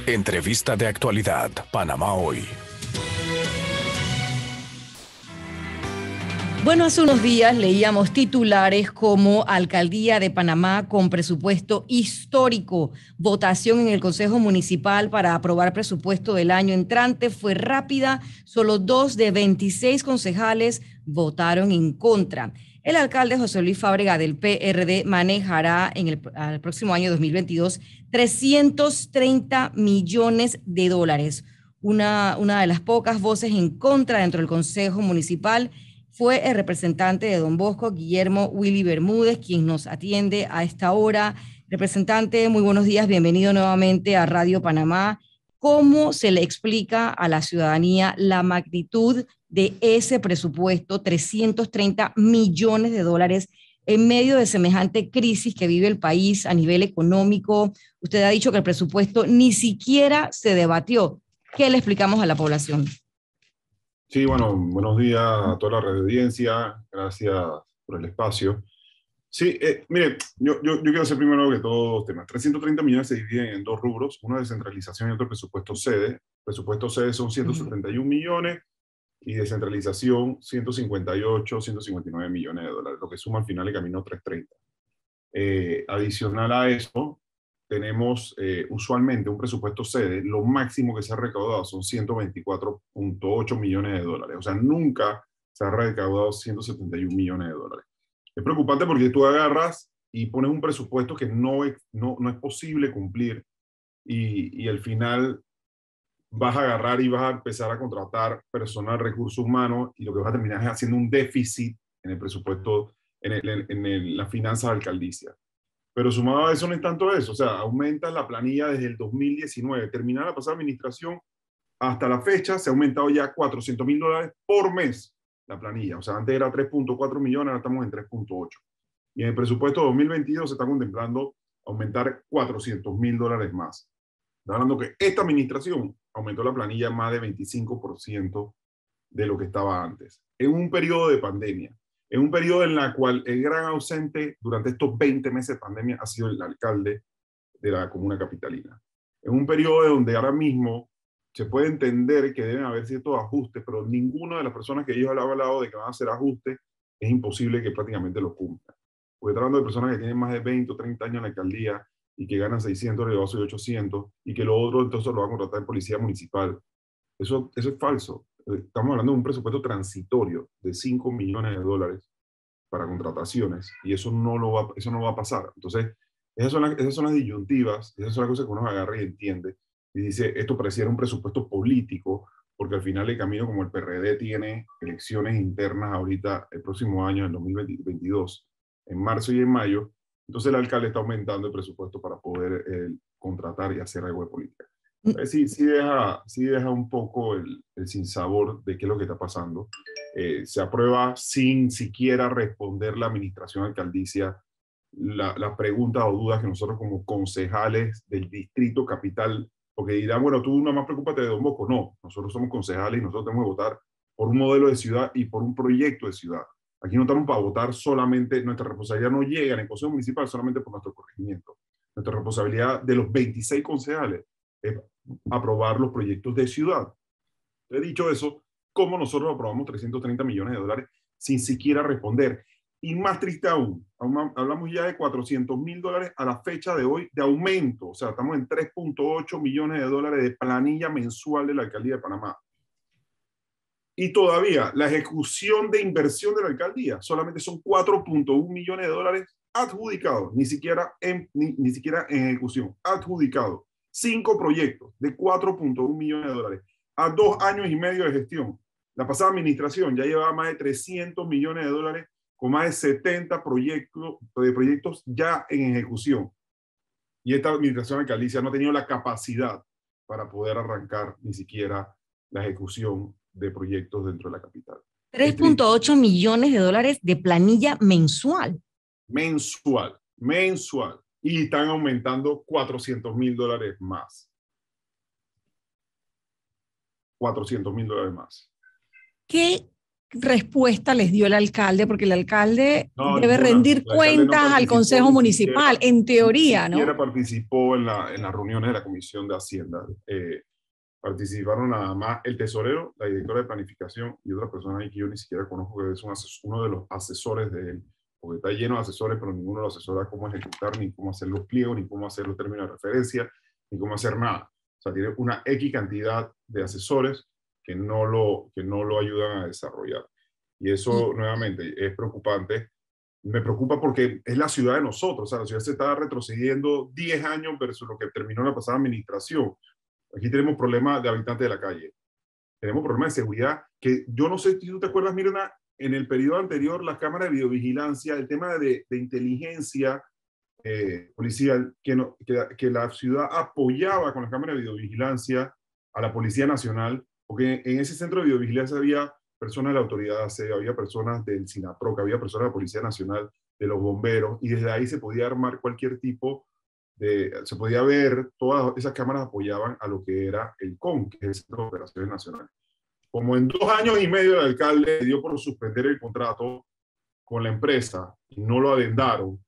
Entrevista de actualidad, Panamá Hoy. Bueno, hace unos días leíamos titulares como Alcaldía de Panamá con presupuesto histórico, votación en el Consejo Municipal para aprobar presupuesto del año entrante fue rápida, solo 2 de 26 concejales votaron en contra. El alcalde José Luis Fábrega del PRD manejará al próximo año 2022 330 millones de dólares, una de las pocas voces en contra dentro del Consejo Municipal. Fue el representante de Don Bosco, Guillermo Willy Bermúdez, quien nos atiende a esta hora. Representante, muy buenos días, bienvenido nuevamente a Radio Panamá. ¿Cómo se le explica a la ciudadanía la magnitud de ese presupuesto, 330 millones de dólares, en medio de semejante crisis que vive el país a nivel económico? Usted ha dicho que el presupuesto ni siquiera se debatió. ¿Qué le explicamos a la población? Sí, bueno, buenos días a toda la radio audiencia, gracias por el espacio. Sí, mire, yo quiero hacer primero que todo dos temas. 330 millones se dividen en dos rubros, uno de descentralización y otro presupuesto sede. Presupuesto sede son 171 millones y descentralización 158, 159 millones de dólares, lo que suma al final el camino 330. Adicional a eso, tenemos usualmente un presupuesto sede, lo máximo que se ha recaudado son 124.8 millones de dólares. O sea, nunca se ha recaudado 171 millones de dólares. Es preocupante porque tú agarras y pones un presupuesto que no es posible cumplir y al final vas a agarrar y vas a empezar a contratar personal, recursos humanos, y lo que vas a terminar es haciendo un déficit en el presupuesto, en la finanza de alcaldicia. Pero sumado a eso no es tanto eso, o sea, aumenta la planilla desde el 2019, terminada la pasada administración, hasta la fecha se ha aumentado ya $400,000 por mes la planilla, o sea, antes era 3.4 millones, ahora estamos en 3.8. Y en el presupuesto 2022 se está contemplando aumentar $400,000 más. Está hablando que esta administración aumentó la planilla más de 25% de lo que estaba antes, en un periodo de pandemia. En un periodo en el cual el gran ausente durante estos 20 meses de pandemia ha sido el alcalde de la comuna capitalina. En un periodo donde ahora mismo se puede entender que deben haber ciertos ajustes, pero ninguna de las personas que ellos han hablado de que van a hacer ajustes es imposible que prácticamente lo cumplan. Porque estamos hablando de personas que tienen más de 20 o 30 años en la alcaldía y que ganan 600, negocio de 800, y que lo otro entonces lo va a contratar en policía municipal. Eso es falso. Estamos hablando de un presupuesto transitorio de 5 millones de dólares para contrataciones y eso no va a pasar. Entonces, esas son las disyuntivas, esas son las cosas que uno agarra y entiende y dice, esto pareciera un presupuesto político, porque al final el camino, como el PRD tiene elecciones internas ahorita el próximo año, en 2022, en marzo y en mayo, entonces el alcalde está aumentando el presupuesto para poder contratar y hacer algo de política. Sí deja un poco el sinsabor de qué es lo que está pasando. Se aprueba sin siquiera responder la administración alcaldicia las preguntas o dudas que nosotros como concejales del distrito capital, porque dirán, bueno, tú nada más preocúpate de Don Bosco. No, nosotros somos concejales y nosotros tenemos que votar por un modelo de ciudad y por un proyecto de ciudad. Aquí no estamos para votar solamente, nuestra responsabilidad no llega en el Consejo Municipal solamente por nuestro corregimiento. Nuestra responsabilidad de los 26 concejales es aprobar los proyectos de ciudad. He dicho eso, ¿cómo nosotros aprobamos 330 millones de dólares sin siquiera responder? Y más triste aún, hablamos ya de $400,000 a la fecha de hoy de aumento, o sea, estamos en 3.8 millones de dólares de planilla mensual de la Alcaldía de Panamá. Y todavía la ejecución de inversión de la alcaldía solamente son 4.1 millones de dólares adjudicados, ni siquiera en ejecución, adjudicados. 5 proyectos de 4.1 millones de dólares a 2 años y medio de gestión. La pasada administración ya llevaba más de 300 millones de dólares con más de 70 proyectos ya en ejecución. Y esta administración alcaldicia no ha tenido la capacidad para poder arrancar ni siquiera la ejecución de proyectos dentro de la capital. 3.8 millones de dólares de planilla mensual. Mensual. Y están aumentando $400,000 más. $400,000 más. ¿Qué respuesta les dio el alcalde? Porque el alcalde No, debe ninguna. rendir El alcalde no cuentas al participó Consejo ni Municipal, siquiera, en ni teoría, siquiera ¿no? participó en las reuniones de la Comisión de Hacienda. Participaron nada más el tesorero, la directora de planificación y otra persona ahí que yo ni siquiera conozco, que es uno de los asesores de él, porque está lleno de asesores, pero ninguno lo asesora cómo ejecutar, ni cómo hacer los pliegos, ni cómo hacer los términos de referencia, ni cómo hacer nada. O sea, tiene una X cantidad de asesores que no lo ayudan a desarrollar. Y eso, nuevamente, es preocupante. Me preocupa porque es la ciudad de nosotros. O sea, la ciudad se está retrocediendo 10 años versus lo que terminó la pasada administración. Aquí tenemos problemas de habitantes de la calle. Tenemos problemas de seguridad que yo no sé si tú te acuerdas, Mirna, en el periodo anterior, las cámaras de videovigilancia, el tema de inteligencia policial, que la ciudad apoyaba con las cámaras de videovigilancia a la Policía Nacional, porque en ese centro de videovigilancia había personas de la autoridad AC, había personas del SINAPROC, había personas de la Policía Nacional, de los bomberos, y desde ahí se podía armar cualquier tipo se podía ver, todas esas cámaras apoyaban a lo que era el CON, que es el Centro de Operaciones Nacionales. Como en 2 años y medio el alcalde dio por suspender el contrato con la empresa y no lo adendaron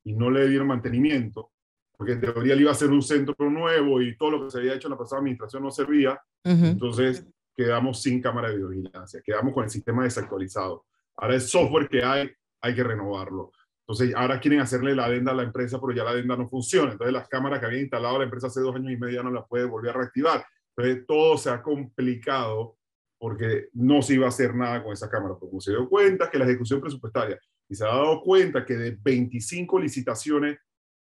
y no le dieron mantenimiento, porque en teoría le iba a ser un centro nuevo y todo lo que se había hecho en la pasada administración no servía, entonces quedamos sin cámara de videovigilancia, quedamos con el sistema desactualizado. Ahora el software que hay que renovarlo. Entonces ahora quieren hacerle la adenda a la empresa, pero ya la adenda no funciona. Entonces las cámaras que había instalado la empresa hace 2 años y medio ya no las puede volver a reactivar. Entonces todo se ha complicado porque no se iba a hacer nada con esa cámara. Porque como se dio cuenta que la ejecución presupuestaria y se ha dado cuenta que de 25 licitaciones,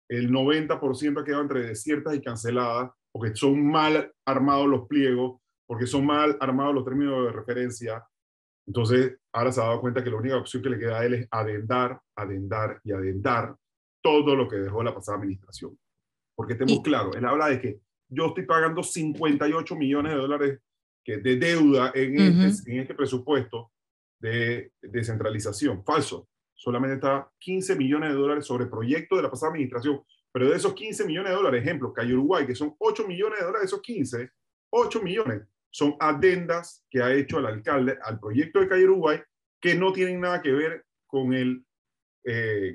el 90% ha quedado entre desiertas y canceladas porque son mal armados los pliegos, porque son mal armados los términos de referencia. Entonces, ahora se ha dado cuenta que la única opción que le queda a él es adendar, adendar y adendar todo lo que dejó la pasada administración. Porque estemos claros, él habla de que yo estoy pagando 58 millones de dólares de deuda en este presupuesto de descentralización. Falso. Solamente está 15 millones de dólares sobre proyecto de la pasada administración. Pero de esos 15 millones de dólares, ejemplo, Calle Uruguay, que son 8 millones de dólares, esos 15, 8 millones son adendas que ha hecho el alcalde al proyecto de Calle Uruguay que no tienen nada que ver con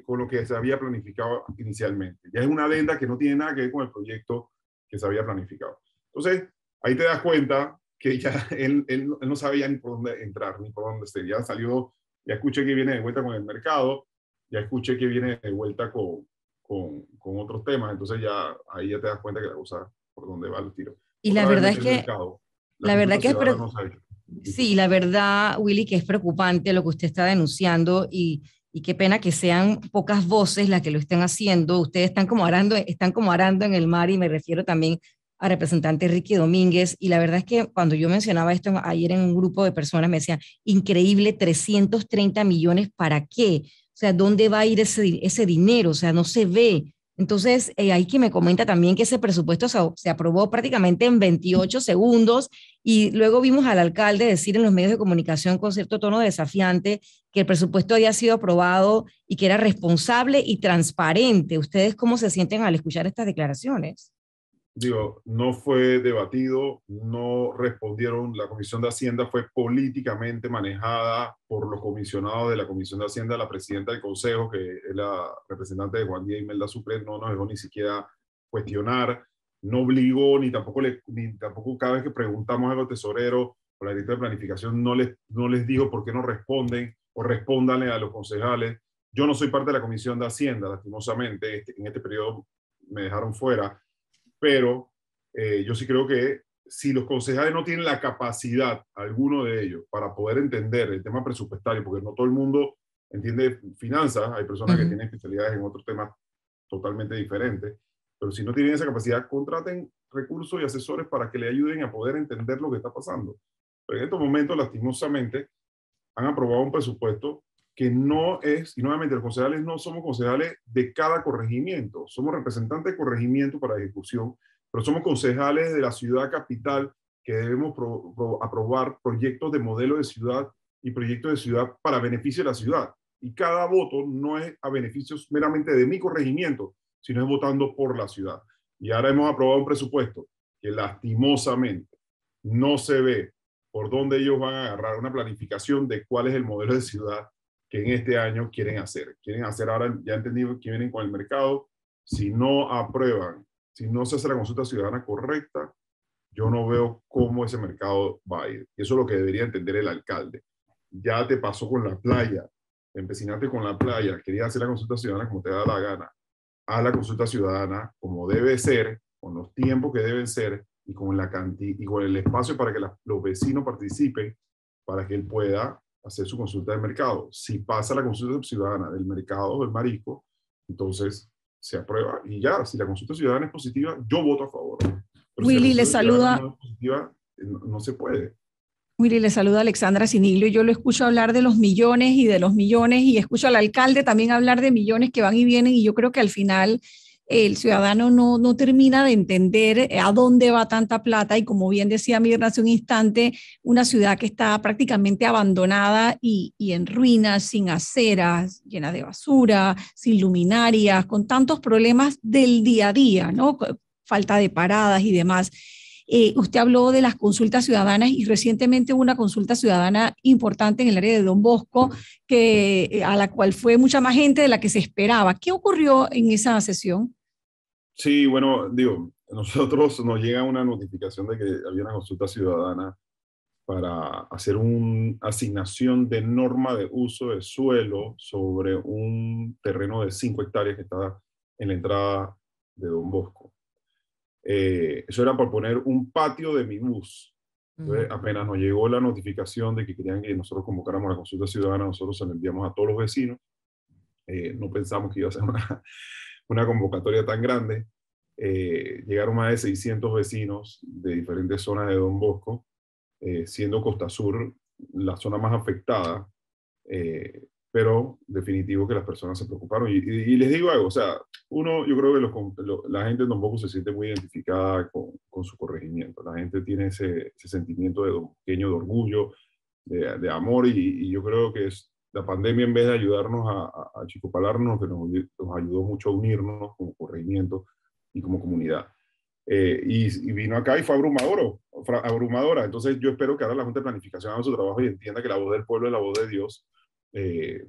con lo que se había planificado inicialmente. Ya es una adenda que no tiene nada que ver con el proyecto que se había planificado. Entonces, ahí te das cuenta que ya él no sabe ya ni por dónde entrar, ni por dónde estar. Ya salió, ya escuché que viene de vuelta con el mercado, ya escuché que viene de vuelta con otros temas, entonces ya ahí ya te das cuenta que la cosa por dónde va el tiro. Y Otra la vez verdad mete es el que, mercado. la verdad que es No se ha hecho. sí, la verdad, Willy, que es preocupante lo que usted está denunciando y qué pena que sean pocas voces las que lo estén haciendo. Ustedes están como arando en el mar y me refiero también al representante Ricky Domínguez. Y la verdad es que cuando yo mencionaba esto ayer en un grupo de personas me decían, increíble, 330 millones, ¿para qué? O sea, ¿dónde va a ir ese dinero? O sea, no se ve. Entonces, ahí que me comenta también que ese presupuesto se aprobó prácticamente en 28 segundos y luego vimos al alcalde decir en los medios de comunicación con cierto tono desafiante que el presupuesto había sido aprobado y que era responsable y transparente. ¿Ustedes cómo se sienten al escuchar estas declaraciones? Digo, no fue debatido, no respondieron. La Comisión de Hacienda fue políticamente manejada por los comisionados de la Comisión de Hacienda. La presidenta del Consejo, que es la representante de Juan Díaz Imelda Sucre, no nos dejó ni siquiera cuestionar, no obligó, ni tampoco cada vez que preguntamos al tesorero o la directora de planificación, no les dijo por qué no responden o respóndanle a los concejales. Yo no soy parte de la Comisión de Hacienda, lastimosamente, en este periodo me dejaron fuera. Pero yo sí creo que si los concejales no tienen la capacidad, alguno de ellos, para poder entender el tema presupuestario, porque no todo el mundo entiende finanzas, hay personas que tienen especialidades en otros temas totalmente diferentes, pero si no tienen esa capacidad, contraten recursos y asesores para que le ayuden a poder entender lo que está pasando. Pero en estos momentos, lastimosamente, han aprobado un presupuesto que no es, y nuevamente los concejales no somos concejales de cada corregimiento, somos representantes de corregimiento para ejecución, pero somos concejales de la ciudad capital que debemos aprobar proyectos de modelo de ciudad y proyectos de ciudad para beneficio de la ciudad. Y cada voto no es a beneficios meramente de mi corregimiento, sino es votando por la ciudad. Y ahora hemos aprobado un presupuesto que lastimosamente no se ve por dónde ellos van a agarrar una planificación de cuál es el modelo de ciudad que en este año quieren hacer. Quieren hacer ahora, ya entendido que vienen con el mercado, si no aprueban, si no se hace la consulta ciudadana correcta, yo no veo cómo ese mercado va a ir. Eso es lo que debería entender el alcalde. Ya te pasó con la playa, te empecinaste con la playa, querías hacer la consulta ciudadana como te da la gana. Haz la consulta ciudadana como debe ser, con los tiempos que deben ser y con la cantidad y con el espacio para que los vecinos participen, para que él pueda hacer su consulta de mercado. Si pasa la consulta ciudadana del mercado o del marisco, entonces se aprueba y ya, si la consulta ciudadana es positiva, yo voto a favor. Pero Willy, si la le consulta ciudadana saluda. no es positiva, no se puede. Willy, le saluda Alexandra Siniglio. Yo lo escucho hablar de los millones y escucho al alcalde también hablar de millones que van y vienen, y yo creo que al final el ciudadano no termina de entender a dónde va tanta plata, y como bien decía Mirna hace un instante, una ciudad que está prácticamente abandonada y en ruinas, sin aceras, llena de basura, sin luminarias, con tantos problemas del día a día, ¿no? Falta de paradas y demás. Usted habló de las consultas ciudadanas y recientemente hubo una consulta ciudadana importante en el área de Don Bosco, a la cual fue mucha más gente de la que se esperaba. ¿Qué ocurrió en esa sesión? Sí, bueno, digo, nosotros nos llega una notificación de que había una consulta ciudadana para hacer una asignación de norma de uso de suelo sobre un terreno de 5 hectáreas que está en la entrada de Don Bosco. Eso era por poner un patio de mi bus. Entonces, apenas nos llegó la notificación de que querían que nosotros convocáramos la consulta ciudadana, nosotros se la enviamos a todos los vecinos. No pensamos que iba a ser una convocatoria tan grande. Llegaron más de 600 vecinos de diferentes zonas de Don Bosco, siendo Costa Sur la zona más afectada, pero definitivo que las personas se preocuparon. Y les digo algo, o sea, yo creo que la gente en Don Bosco se siente muy identificada con su corregimiento. La gente tiene ese sentimiento de pequeño de orgullo, de amor, y yo creo que la pandemia, en vez de ayudarnos a achicopalarnos, que nos ayudó mucho a unirnos como corregimiento y como comunidad. Y vino acá y fue abrumadora. Entonces yo espero que ahora la Junta de Planificación haga su trabajo y entienda que la voz del pueblo es la voz de Dios.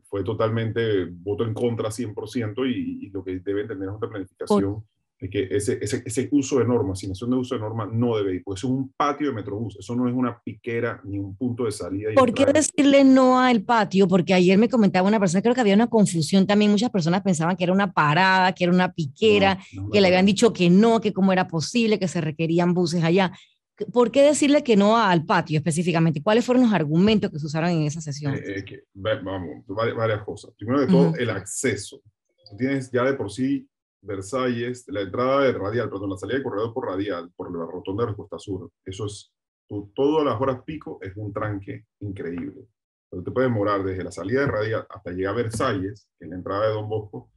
Fue totalmente voto en contra 100%, y lo que debe entender la Junta de Planificación es que ese uso de norma, asignación de uso de norma, no debe ir, porque es un patio de Metrobús, eso no es una piquera ni un punto de salida y ¿Por qué entrada. decirle no al patio? Porque ayer me comentaba una persona, creo que había una confusión también, muchas personas pensaban que era una parada, que era una piquera, No, no que le habían parada. dicho que no, que cómo era posible, que se requerían buses allá. ¿Por qué decirle que no al patio específicamente? ¿Cuáles fueron los argumentos que se usaron en esa sesión? Vamos, varias cosas. Primero de todo, Ujú. el acceso. Tú tienes ya de por sí Versalles, la entrada de Radial, perdón, la salida de corredor por Radial, por la rotonda de Costa Sur. Eso es, todas las horas pico es un tranque increíble. Pero te puedes demorar desde la salida de Radial hasta llegar a Versalles, que es la entrada de Don Bosco,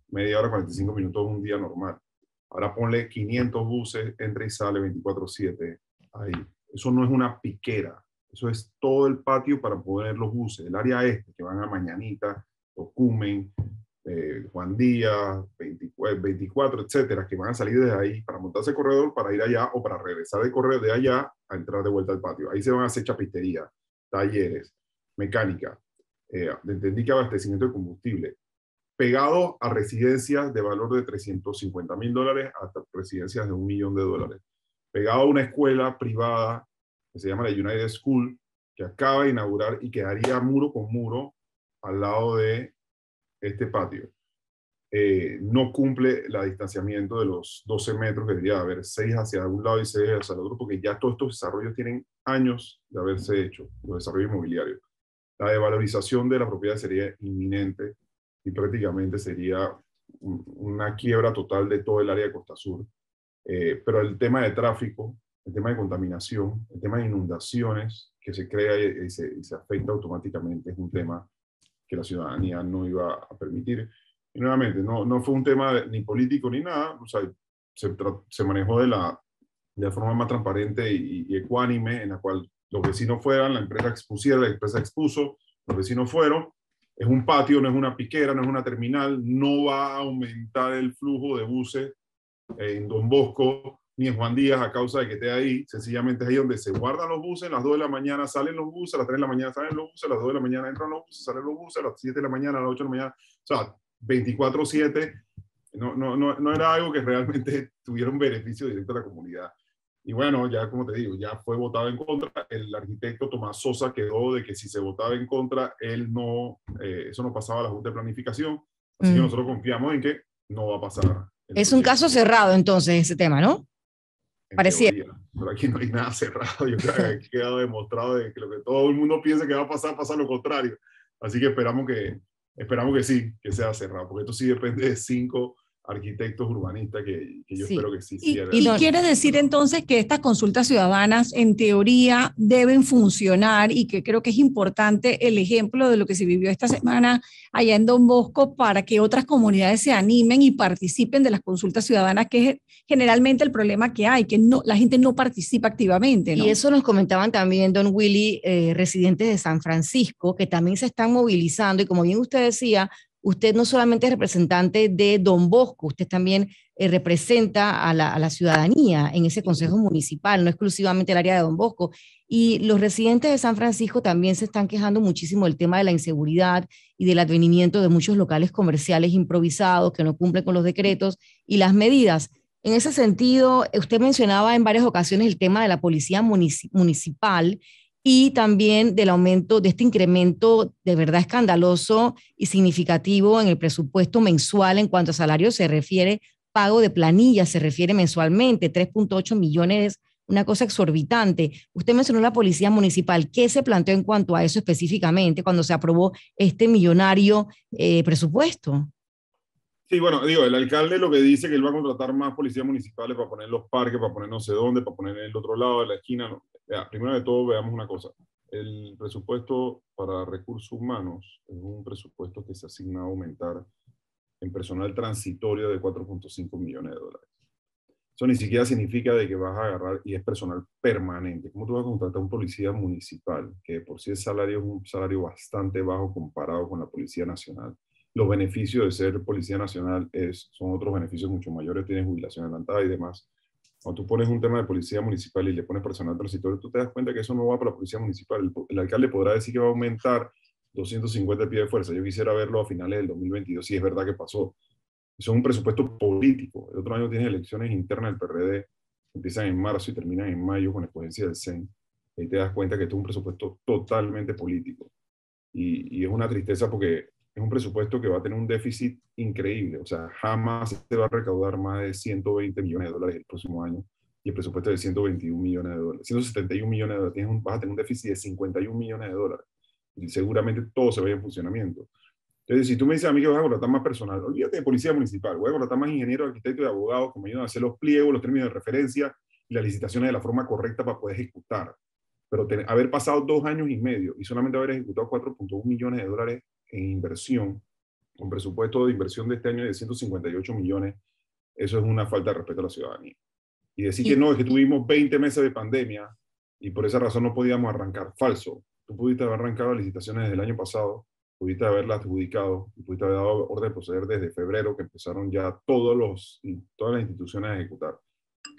media hora, 45 minutos un día normal. Ahora ponle 500 buses, entra y sale 24/7 ahí. Eso no es una piquera. Eso es todo el patio para poner los buses. El área este, que van a Mañanita, Tocumen, Juan Díaz, 24, etcétera, que van a salir desde ahí para montarse el corredor, para ir allá o para regresar de corredor de allá a entrar de vuelta al patio. Ahí se van a hacer chapistería, talleres, mecánica, entendí que abastecimiento de combustible, pegado a residencias de valor de $350,000 hasta residencias de $1 millón, pegado a una escuela privada que se llama la United School, que acaba de inaugurar y quedaría muro con muro al lado de este patio. No cumple el distanciamiento de los 12 metros, que debería haber 6 hacia un lado y 6 hacia el otro, porque ya todos estos desarrollos tienen años de haberse hecho, los desarrollos inmobiliarios. La devalorización de la propiedad sería inminente y prácticamente sería una quiebra total de todo el área de Costa Sur. Pero el tema de tráfico, el tema de contaminación, el tema de inundaciones que se crea y se afecta automáticamente, es un tema que la ciudadanía no iba a permitir. Y nuevamente, no fue un tema ni político ni nada, o sea, se manejó de la forma más transparente y ecuánime, en la cual los vecinos fueran, la empresa expusiera, la empresa expuso, los vecinos fueron. Es un patio, no es una piquera, no es una terminal, no va a aumentar el flujo de buses en Don Bosco ni en Juan Díaz a causa de que esté ahí. Sencillamente es ahí donde se guardan los buses, a las 2 de la mañana salen los buses, a las 3 de la mañana salen los buses, a las 2 de la mañana entran los buses, salen los buses, a las 7 de la mañana, a las 8 de la mañana. O sea, 24/7. No era algo que realmente tuviera un beneficio directo a la comunidad. Y bueno, ya como te digo, ya fue votado en contra. El arquitecto Tomás Sosa quedó de que si se votaba en contra, eso no pasaba a la Junta de Planificación. Así que nosotros confiamos en que no va a pasar. Es un caso cerrado entonces ese tema, ¿no? Parecía. Pero aquí no hay nada cerrado. Yo creo que aquí ha quedado demostrado de que lo que todo el mundo piensa que va a pasar, pasa lo contrario. Así que esperamos que sí, que sea cerrado, porque esto sí depende de 5 arquitectos urbanistas que yo espero que sí cierren. Y quiere decir entonces que estas consultas ciudadanas en teoría deben funcionar, y que creo que es importante el ejemplo de lo que se vivió esta semana allá en Don Bosco para que otras comunidades se animen y participen de las consultas ciudadanas, que es generalmente el problema que hay, que la gente no participa activamente, ¿no? Y eso nos comentaban también, don Willy, residentes de San Francisco, que también se están movilizando, y como bien usted decía, usted no solamente es representante de Don Bosco, usted también representa a la ciudadanía en ese consejo municipal, no exclusivamente el área de Don Bosco. Y los residentes de San Francisco también se están quejando muchísimo del tema de la inseguridad y del advenimiento de muchos locales comerciales improvisados que no cumplen con los decretos y las medidas. En ese sentido, usted mencionaba en varias ocasiones el tema de la policía municipal, y también del aumento, de este incremento de verdad escandaloso y significativo en el presupuesto mensual en cuanto a salario se refiere, pago de planillas se refiere mensualmente, 3.8 millones, una cosa exorbitante. Usted mencionó la policía municipal. ¿Qué se planteó en cuanto a eso específicamente cuando se aprobó este millonario presupuesto? Sí, bueno, digo, el alcalde lo que dice que él va a contratar más policías municipales para poner los parques, para poner no sé dónde, para poner en el otro lado de la esquina. No. Primero de todo, veamos una cosa. El presupuesto para recursos humanos es un presupuesto que se asigna a aumentar en personal transitorio de 4.5 millones de dólares. Eso ni siquiera significa de que vas a agarrar, y es personal permanente. ¿Cómo tú vas a contratar a un policía municipal? Que por sí el salario es un salario bastante bajo comparado con la Policía Nacional. Los beneficios de ser Policía Nacional son otros beneficios mucho mayores, tienes jubilación adelantada y demás. Cuando tú pones un tema de policía municipal y le pones personal transitorio, tú te das cuenta que eso no va para la policía municipal. El alcalde podrá decir que va a aumentar 250 pies de fuerza. Yo quisiera verlo a finales del 2022, si es verdad que pasó. Eso es un presupuesto político. El otro año tienes elecciones internas del PRD, empiezan en marzo y terminan en mayo con la escogencia del CEN. Ahí te das cuenta que esto es un presupuesto totalmente político. Y es una tristeza porque es un presupuesto que va a tener un déficit increíble. O sea, jamás se va a recaudar más de 120 millones de dólares el próximo año. Y el presupuesto es de 121 millones de dólares. 171 millones de dólares. Vas a tener un déficit de 51 millones de dólares. Y seguramente todo se vaya en funcionamiento. Entonces, si tú me dices a mí que vas a contratar más personal, olvídate de policía municipal. Voy a contratar más ingenieros, arquitectos y abogados que me ayudan a hacer los pliegos, los términos de referencia y las licitaciones de la forma correcta para poder ejecutar. Pero haber pasado 2 años y medio y solamente haber ejecutado 4.1 millones de dólares en inversión, con presupuesto de inversión de este año de 158 millones, eso es una falta de respeto a la ciudadanía. Y decir que no, es que tuvimos 20 meses de pandemia y por esa razón no podíamos arrancar, falso. Tú pudiste haber arrancado licitaciones desde el año pasado, pudiste haberlas adjudicado y pudiste haber dado orden de proceder desde febrero, que empezaron ya todas las instituciones a ejecutar.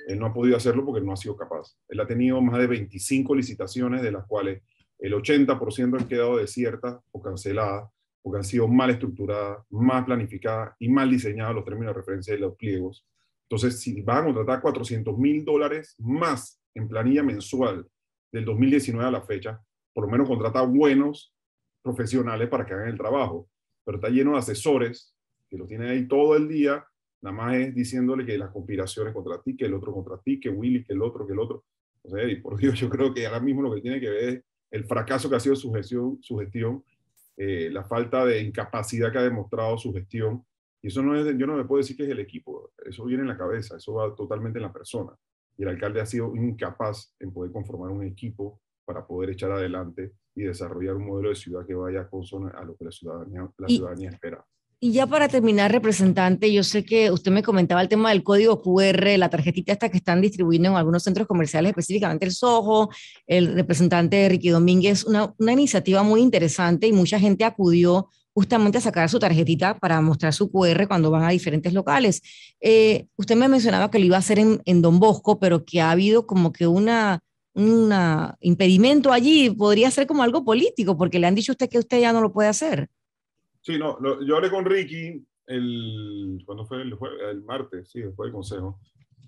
Él no ha podido hacerlo porque no ha sido capaz. Él ha tenido más de 25 licitaciones, de las cuales el 80% han quedado desiertas o canceladas, porque han sido mal estructuradas, mal planificadas y mal diseñadas los términos de referencia de los pliegos. Entonces, si vas a contratar $400,000 más en planilla mensual del 2019 a la fecha, por lo menos contrata buenos profesionales para que hagan el trabajo. Pero está lleno de asesores que lo tienen ahí todo el día, nada más es diciéndole que las conspiraciones contra ti, que el otro contra ti, que Willy, que el otro, que el otro. O sea, y por Dios, yo creo que ahora mismo lo que tiene que ver es el fracaso que ha sido su gestión, la falta de incapacidad que ha demostrado su gestión. Y eso no es, yo no me puedo decir que es el equipo, eso viene en la cabeza, eso va totalmente en la persona. Y el alcalde ha sido incapaz en poder conformar un equipo para poder echar adelante y desarrollar un modelo de ciudad que vaya consono a lo que la ciudadanía espera. Y ya para terminar, representante, yo sé que usted me comentaba el tema del código QR, la tarjetita esta que están distribuyendo en algunos centros comerciales, específicamente el Soho, el representante Ricky Domínguez, una iniciativa muy interesante y mucha gente acudió justamente a sacar su tarjetita para mostrar su QR cuando van a diferentes locales. Usted me mencionaba que lo iba a hacer en Don Bosco, pero que ha habido como que un impedimento allí. Podría ser como algo político, porque le han dicho a usted que usted ya no lo puede hacer. Sí, no, yo hablé con Ricky ¿cuándo fue? El martes, sí, después del consejo,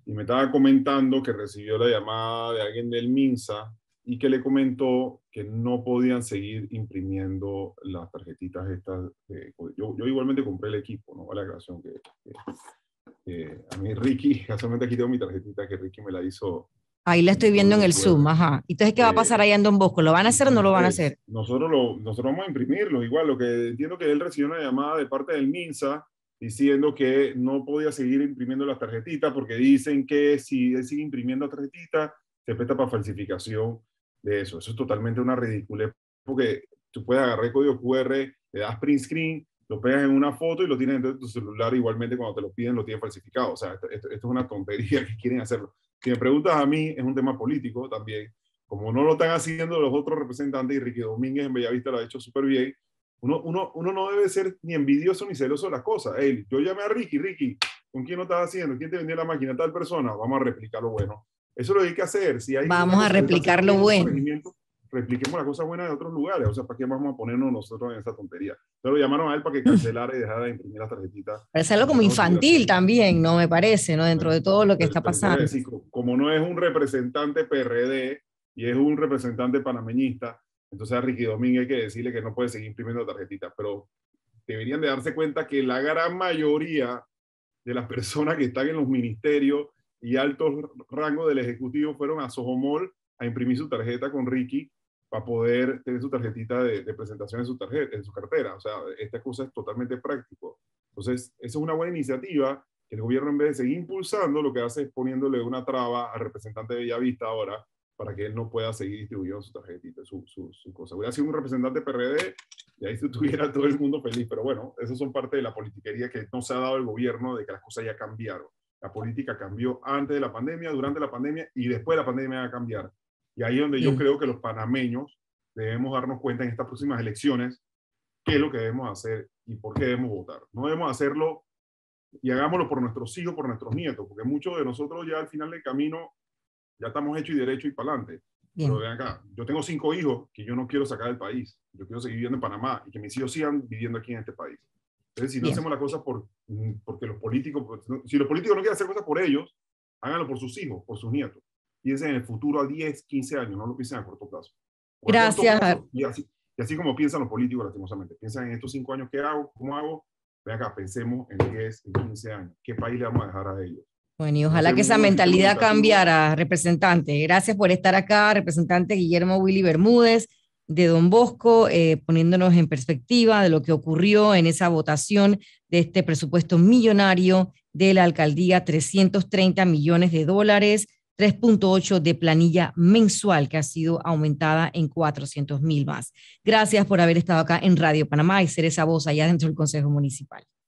y me estaba comentando que recibió la llamada de alguien del MINSA y que le comentó que no podían seguir imprimiendo las tarjetitas estas. Yo igualmente compré el equipo, ¿no? Vale la aclaración que a mí Ricky, casualmente aquí tengo mi tarjetita que Ricky me la hizo. Ahí la estoy viendo en el Zoom, ajá. Entonces, ¿qué va a pasar allá en Don Bosco? ¿Lo van a hacer o no lo van a hacer? Nosotros vamos a imprimirlo. Igual, lo que entiendo que él recibió una llamada de parte del MINSA diciendo que no podía seguir imprimiendo las tarjetitas porque dicen que si él sigue imprimiendo tarjetitas, se presta para falsificación de eso. Eso es totalmente una ridiculez porque tú puedes agarrar el código QR, le das print screen, lo pegas en una foto y lo tienes dentro de tu celular. Igualmente, cuando te lo piden, lo tienes falsificado. O sea, esto es una tontería que quieren hacerlo. Si me preguntas a mí, es un tema político también. Como no lo están haciendo los otros representantes, y Ricky Domínguez en Bellavista lo ha hecho súper bien, uno no debe ser ni envidioso ni celoso de las cosas. Hey, yo llamé a Ricky, ¿con quién lo estás haciendo? ¿Quién te vendió la máquina? Tal persona. Vamos a replicar lo bueno. Eso es lo que hay que hacer. Si hay vamos a replicar lo bueno. Repliquemos las cosas buenas de otros lugares. O sea, ¿para qué vamos a ponernos nosotros en esa tontería? Pero llamaron a él para que cancelara y dejara de imprimir las tarjetitas. Parece algo como infantil también, ¿no? Me parece, ¿no? Dentro de todo lo que está pasando. Decir, como no es un representante PRD y es un representante panameñista, entonces a Ricky Domínguez hay que decirle que no puede seguir imprimiendo tarjetitas. Pero deberían de darse cuenta que la gran mayoría de las personas que están en los ministerios y altos rangos del Ejecutivo fueron a Sojomol a imprimir su tarjeta con Ricky para poder tener su tarjetita de presentación en su cartera. O sea, esta cosa es totalmente práctico. Entonces, esa es una buena iniciativa que el gobierno, en vez de seguir impulsando, lo que hace es poniéndole una traba al representante de Bellavista ahora para que él no pueda seguir distribuyendo su tarjetita, su cosa. Hubiera sido un representante PRD y ahí estuviera todo el mundo feliz. Pero bueno, eso son parte de la politiquería que no se ha dado el gobierno, de que las cosas ya cambiaron. La política cambió antes de la pandemia, durante la pandemia y después de la pandemia va a cambiar. Y ahí es donde yo creo que los panameños debemos darnos cuenta en estas próximas elecciones qué es lo que debemos hacer y por qué debemos votar. No debemos hacerlo y hagámoslo por nuestros hijos, por nuestros nietos, porque muchos de nosotros ya al final del camino ya estamos hechos y derechos y para adelante. Pero vean acá, yo tengo 5 hijos que yo no quiero sacar del país. Yo quiero seguir viviendo en Panamá y que mis hijos sigan viviendo aquí en este país. Entonces, si no hacemos las cosas porque los políticos, si los políticos no quieren hacer cosas por ellos, háganlo por sus hijos, por sus nietos. Piensen en el futuro a 10, 15 años, no lo piensen a corto plazo. Gracias. Plazo, y así como piensan los políticos, lastimosamente. Piensan en estos 5 años, ¿qué hago? ¿Cómo hago? Ven acá, pensemos en 10, en 15 años. ¿Qué país le vamos a dejar a ellos? Bueno, y ojalá que esa mentalidad cambiara, representante. Gracias por estar acá, representante Guillermo Willy Bermúdez, de Don Bosco, poniéndonos en perspectiva de lo que ocurrió en esa votación de este presupuesto millonario de la alcaldía, $330 millones, 3.8 de planilla mensual que ha sido aumentada en 400,000 más. Gracias por haber estado acá en Radio Panamá y ser esa voz allá dentro del Consejo Municipal.